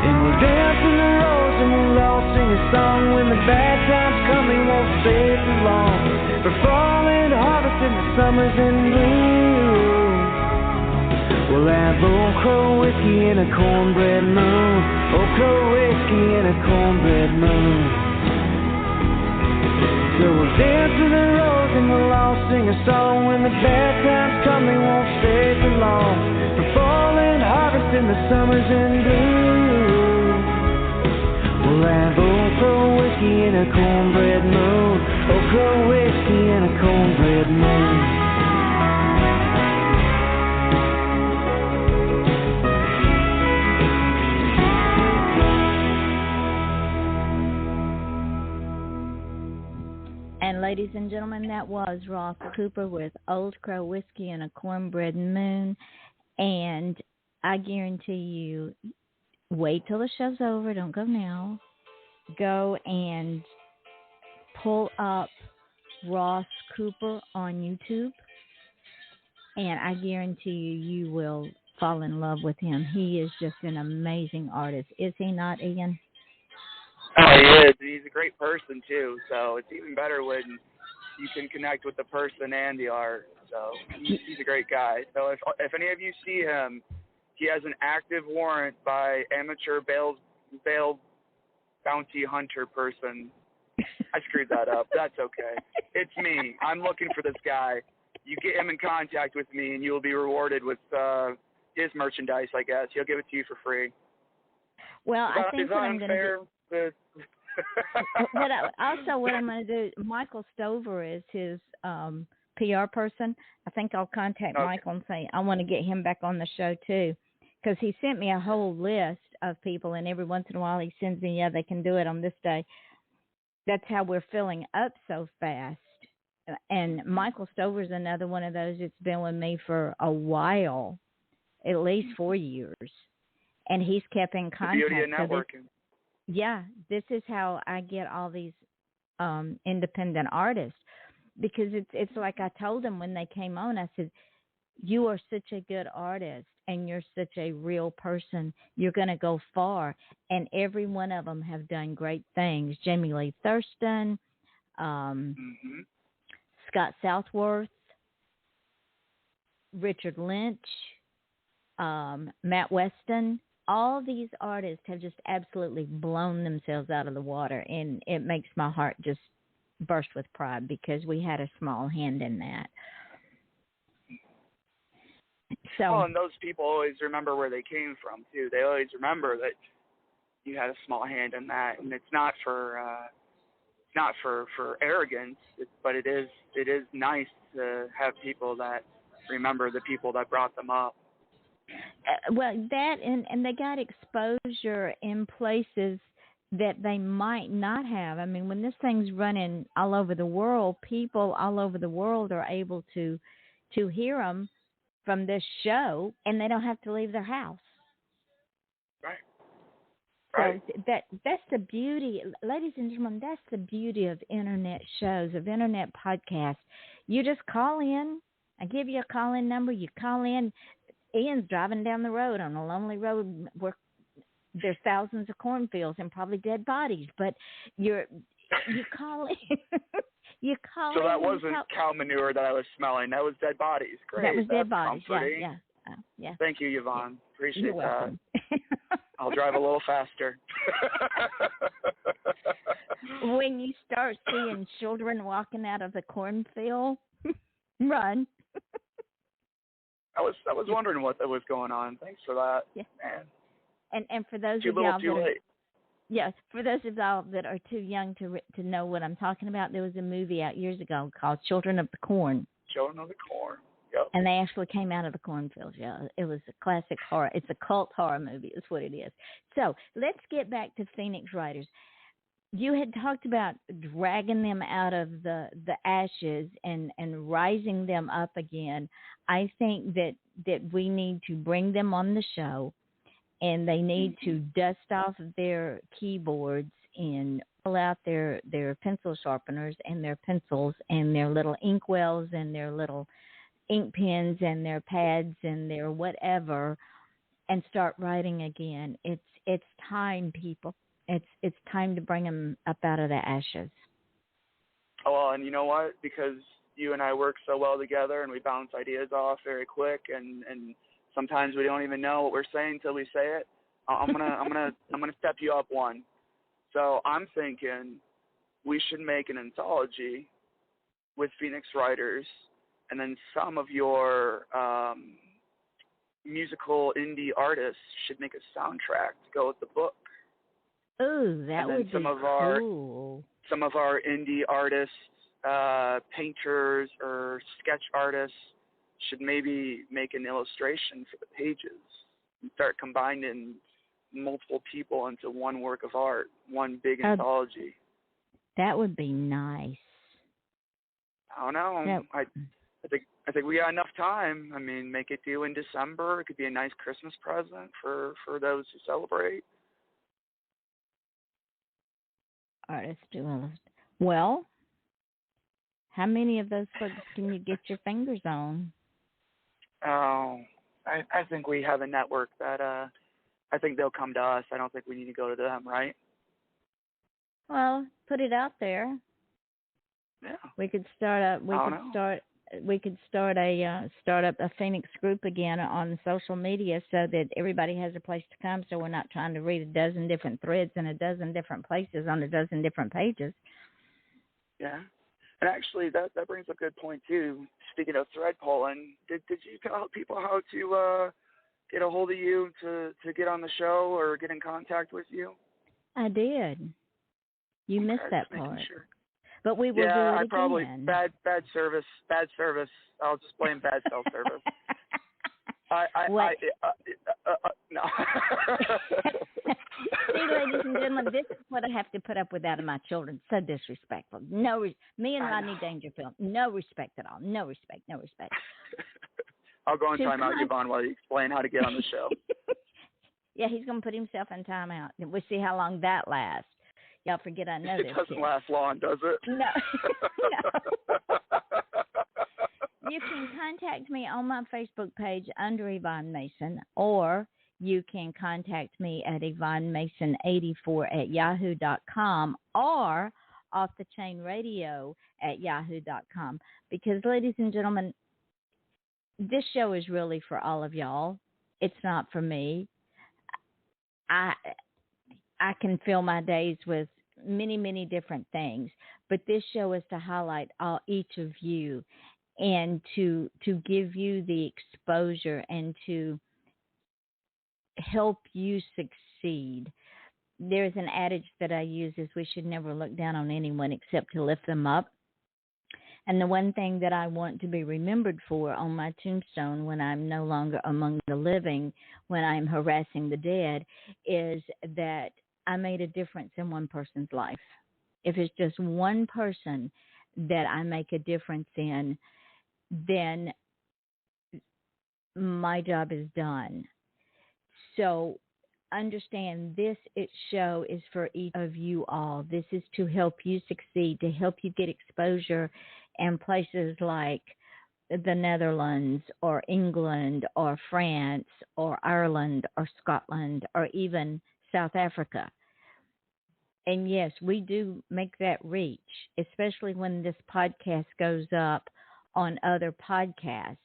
And we'll dance in the roads and we'll all sing a song when the bad times come, we won't stay for long. For falling harvest in the summers in bloom, we'll have Old Crow whiskey and a cornbread moon. Old Crow whiskey and a cornbread moon. So we'll dance in the roads and we'll all sing a song when the bad times come, we won't stay for long. For falling harvest in the summers in bloom, we'll have Old Crow whiskey and a cornbread moon. Old Crow whiskey and a cornbread moon. And ladies and gentlemen, that was Ross Cooper with Old Crow Whiskey and a Cornbread Moon. And I guarantee you, wait till the show's over. Don't go now. Go and pull up Ross Cooper on YouTube. And I guarantee you will fall in love with him. He is just an amazing artist. Is he not, Ian? Oh, he is. He's a great person, too. So it's even better when you can connect with the person and the art. So he's a great guy. So if any of you see him, he has an active warrant by amateur bail bounty hunter person. I screwed that up. That's okay. It's me. I'm looking for this guy. You get him in contact with me, and you'll be rewarded with his merchandise, I guess. He'll give it to you for free. Well, I think what I'm going to do. what I'm going to do, Michael Stover is his PR person. I think I'll contact Michael and say I want to get him back on the show too, because he sent me a whole list of people, and every once in a while he sends me, they can do it on this day. That's how we're filling up so fast. And Michael Stover's another one of those that's been with me for a while, at least 4 years, and he's kept in contact. The beauty of networking. This is how I get all these independent artists, because it's like I told them when they came on, I said, you are such a good artist and you're such a real person. You're going to go far. And every one of them have done great things. Jamie Lee Thurston, Scott Southworth, Richard Lynch, Matt Weston. All these artists have just absolutely blown themselves out of the water, and it makes my heart just burst with pride because we had a small hand in that. So, and those people always remember where they came from too. They always remember that you had a small hand in that, and it's not for arrogance, but it is nice to have people that remember the people that brought them up. Well, that and they got exposure in places that they might not have. I mean, when this thing's running all over the world, people all over the world are able to hear them from this show, and they don't have to leave their house. Right. So that's the beauty, ladies and gentlemen. That's the beauty of internet shows, of internet podcasts. You just call in. I give you a call-in number. You call in. Ian's driving down the road on a lonely road where there's thousands of cornfields and probably dead bodies. But you call in. You call in. So that wasn't cow manure that I was smelling. That was dead bodies. Great. That was dead bodies. Comforting. Yeah. Thank you, Yvonne. Appreciate You're welcome. that. I'll drive a little faster. When you start seeing children walking out of the cornfield, run. I was wondering what was going on. Thanks for that. Yeah. Man. And for those too of y'all too late. For those of y'all that are too young to know what I'm talking about, there was a movie out years ago called Children of the Corn. Children of the Corn. Yep. And they actually came out of the cornfields. Yeah, it was a classic horror. It's a cult horror movie is what it is. So let's get back to Phoenix Writers. You had talked about dragging them out of the ashes and rising them up again. I think that we need to bring them on the show, and they need to dust off their keyboards and pull out their pencil sharpeners and their pencils and their little inkwells and their little ink pens and their pads and their whatever, and start writing again. It's time, people. It's time to bring them up out of the ashes. Oh, well, and you know what? Because you and I work so well together, and we bounce ideas off very quick, and sometimes we don't even know what we're saying until we say it. I'm gonna step you up one. So I'm thinking we should make an anthology with Phoenix Writers, and then some of your musical indie artists should make a soundtrack to go with the book. Ooh, that would be cool. Some of our indie artists, painters or sketch artists, should maybe make an illustration for the pages and start combining multiple people into one work of art, one big anthology. That would be nice. I don't know. I think we got enough time. I mean, make it due in December. It could be a nice Christmas present for those who celebrate. Artist duelist. Well, how many of those folks can you get your fingers on? Oh, I think we have a network that I think they'll come to us. I don't think we need to go to them, right? Well, put it out there. Yeah. We could start up a Phoenix group again on social media so that everybody has a place to come, so we're not trying to read a dozen different threads in a dozen different places on a dozen different pages. Yeah. And actually that brings up a good point too. Speaking of thread pulling, did you tell people how get a hold of you to get on the show or get in contact with you? I did. You missed that part. Sure. But we will do it again. I probably bad service. I'll just blame bad cell service. No. See, ladies and gentlemen, this is what I have to put up with out of my children. So disrespectful. Me and Rodney Dangerfield, no respect at all. No respect. I'll go and time out Yvonne while you explain how to get on the show. Yeah, he's going to put himself in timeout. We'll see how long that lasts. Y'all forget I know this. It doesn't last long, does it? No. You can contact me on my Facebook page under Yvonne Mason, or you can contact me at YvonneMason84@yahoo.com or offthechainradio@yahoo.com. Because, ladies and gentlemen, this show is really for all of y'all. It's not for me. I can fill my days with many, many different things, but this show is to highlight each of you and to give you the exposure and to help you succeed. There's an adage that I use is we should never look down on anyone except to lift them up. And the one thing that I want to be remembered for on my tombstone when I'm no longer among the living, when I'm harassing the dead, is that I made a difference in one person's life. If it's just one person that I make a difference in, then my job is done. So understand this show is for each of you all. This is to help you succeed, to help you get exposure in places like the Netherlands or England or France or Ireland or Scotland or even South Africa. And yes, we do make that reach, especially when this podcast goes up on other podcasts.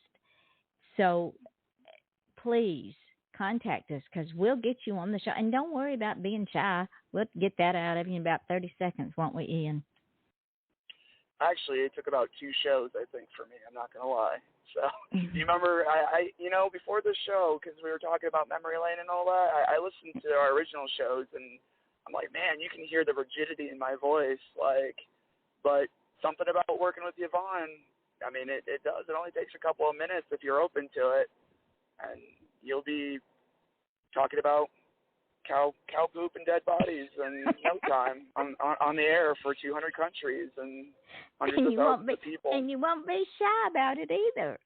So please contact us because we'll get you on the show. And don't worry about being shy. We'll get that out of you in about 30 seconds, won't we, Ian? Actually, it took about 2 shows, I think, for me. I'm not going to lie. So, you remember, I before the show, because we were talking about memory lane and all that, I listened to our original shows, and I'm like, man, you can hear the rigidity in my voice, but something about working with Yvonne, I mean, it does. It only takes a couple of minutes if you're open to it, and you'll be talking about cow poop and dead bodies in no time on the air for 200 countries and hundreds of thousands of people. And you won't be shy about it either.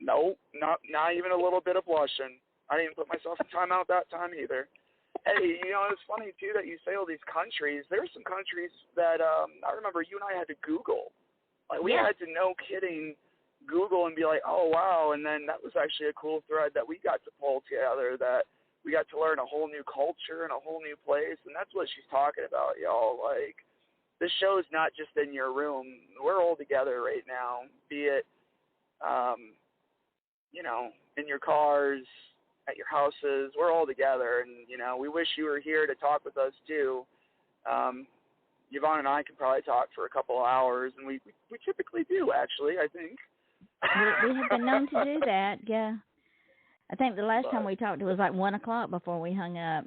No, not even a little bit of blushing. I didn't put myself in timeout that time either. Hey, it's funny, too, that you say all these countries. There's some countries that I remember you and I had to Google. We had to, no kidding, Google and be like, oh, wow. And then that was actually a cool thread that we got to pull together, that we got to learn a whole new culture and a whole new place. And that's what she's talking about, y'all. This show is not just in your room. We're all together right now, be it, in your cars, at your houses. We're all together. And, we wish you were here to talk with us, too. Yvonne and I can probably talk for a couple of hours, and we typically do, actually, I think. We have been known to do that, yeah. I think the last time we talked, it was like 1 o'clock before we hung up.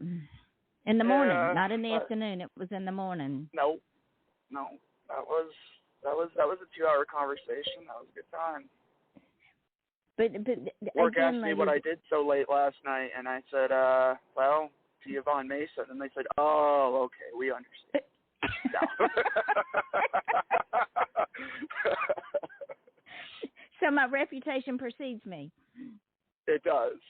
In the morning, not in the afternoon. It was in the morning. No, that was a 2-hour conversation. That was a good time. But work asked me what I did so late last night, and I said, well, to Yvonne Mason, and they said, oh, okay, we understand. So my reputation precedes me. It does.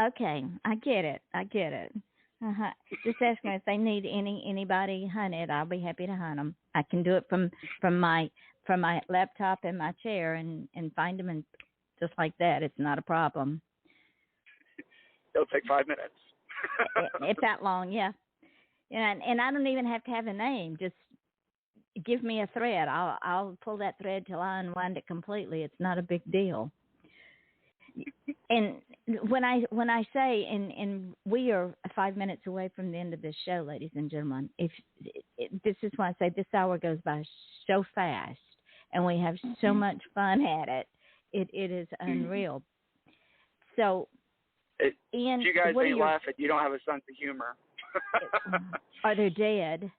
Okay, I get it. Uh-huh. Just ask them if they need anybody hunted. I'll be happy to hunt them. I can do it from my laptop and my chair and find them, and just like that. It's not a problem. It'll take 5 minutes. If that long, yeah. And I don't even have to have a name. Just give me a thread. I'll pull that thread till I unwind it completely. It's not a big deal. And when I say, and we are 5 minutes away from the end of this show, ladies and gentlemen. This is why I say this hour goes by so fast, and we have so much fun at it. It is unreal. So, Ian, if you guys ain't laughing, you don't have a sense of humor. Are they dead?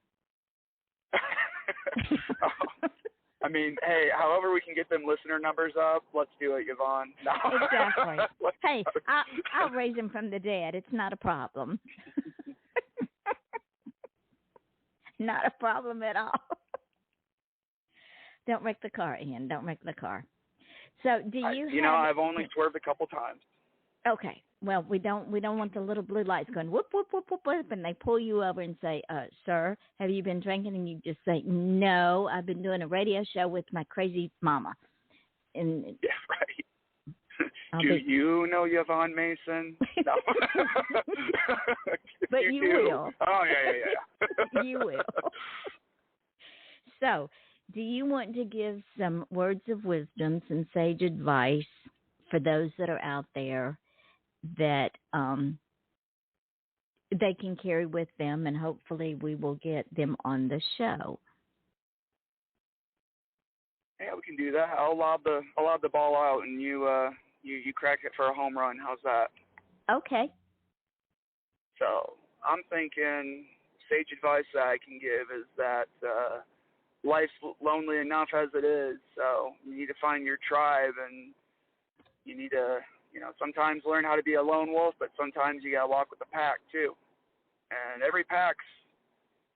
I mean, hey, however we can get them listener numbers up, let's do it, Yvonne. No. Exactly. Hey, I'll raise them from the dead. It's not a problem. Not a problem at all. Don't wreck the car, Ian. Don't wreck the car. So, do you? I've only swerved a couple times. Okay. Well, we don't want the little blue lights going whoop whoop whoop whoop whoop, and they pull you over and say, "Sir, have you been drinking?" And you just say, "No, I've been doing a radio show with my crazy mama." And yeah, right. Do you know Yvonne Mason? No. But you will. Oh yeah. You will. So, do you want to give some words of wisdom, some sage advice for those that are out there that they can carry with them, and hopefully we will get them on the show? Yeah, we can do that. I'll lob the ball out, and you crack it for a home run. How's that? Okay. So I'm thinking sage advice that I can give is that life's lonely enough as it is, so you need to find your tribe, and you need to, sometimes learn how to be a lone wolf, but sometimes you got to walk with the pack too. And every pack's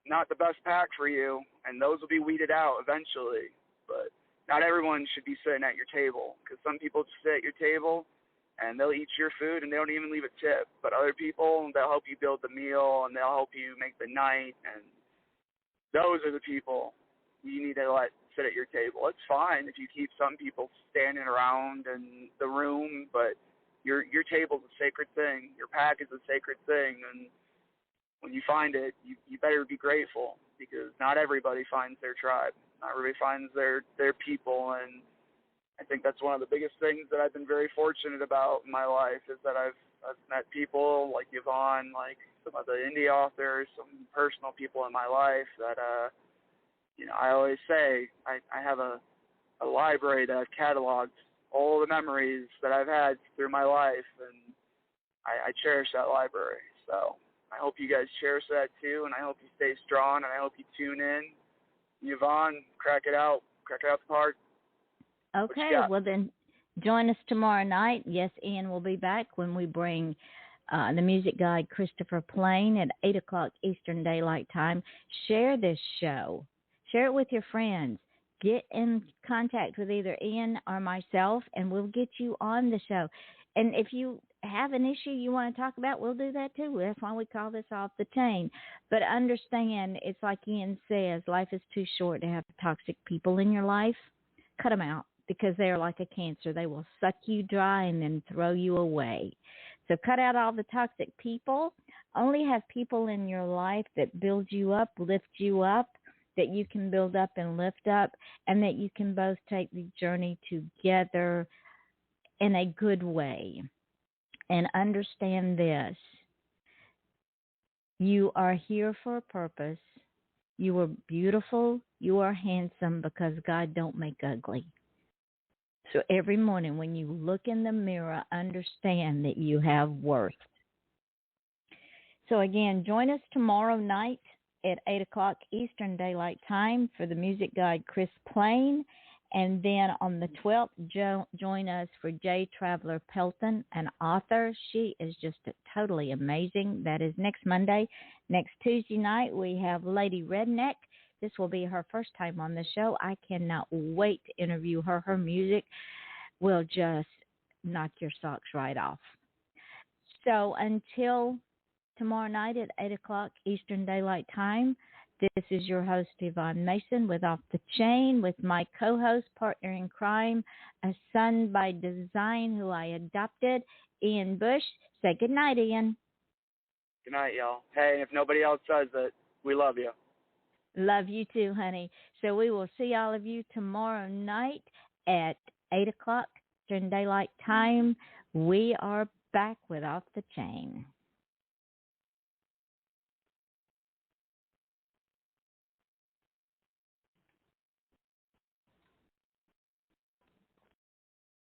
not the best pack for you, and those will be weeded out eventually. But not everyone should be sitting at your table, because some people just sit at your table and they'll eat your food and they don't even leave a tip. But other people, they'll help you build the meal and they'll help you make the night, and those are the people you need to let sit at your table. It's fine if you keep some people standing around in the room, but your table's a sacred thing. Your pack is a sacred thing, and when you find it, you better be grateful, because not everybody finds their tribe. Not everybody finds their people, and I think that's one of the biggest things that I've been very fortunate about in my life, is that I've met people like Yvonne, like some of the indie authors, some personal people in my life that I always say I have a library that I've cataloged all the memories that I've had through my life, and I cherish that library. So I hope you guys cherish that too, and I hope you stay strong, and I hope you tune in. Yvonne, crack it out the park. Okay, well then join us tomorrow night. Yes, Ian will be back when we bring the music guide Christopher Plain at 8 o'clock Eastern Daylight Time. Share this show. Share it with your friends. Get in contact with either Ian or myself, and we'll get you on the show. And if you have an issue you want to talk about, we'll do that too. That's why we call this Off the Chain. But understand, it's like Ian says, life is too short to have toxic people in your life. Cut them out, because they are like a cancer. They will suck you dry and then throw you away. So cut out all the toxic people. Only have people in your life that build you up, lift you up, that you can build up and lift up, and that you can both take the journey together in a good way. And understand this: you are here for a purpose. You are beautiful. You are handsome, because God don't make ugly. So every morning when you look in the mirror, understand that you have worth. So again, join us tomorrow night at 8 o'clock Eastern Daylight Time for the music guide Chris Plain. And then on the 12th, join us for J. Traveler Pelton, an author. She is just totally amazing. That is next Monday. Next Tuesday night, we have Lady Redneck. This will be her first time on the show. I cannot wait to interview her. Her music will just knock your socks right off. So until tomorrow night at 8 o'clock Eastern Daylight Time, this is your host, Yvonne Mason, with Off the Chain, with my co-host, partner in crime, a son by design who I adopted, Ian Bush. Say good night, Ian. Good night, y'all. Hey, if nobody else says it, we love you. Love you too, honey. So we will see all of you tomorrow night at 8 o'clock Eastern Daylight Time. We are back with Off the Chain.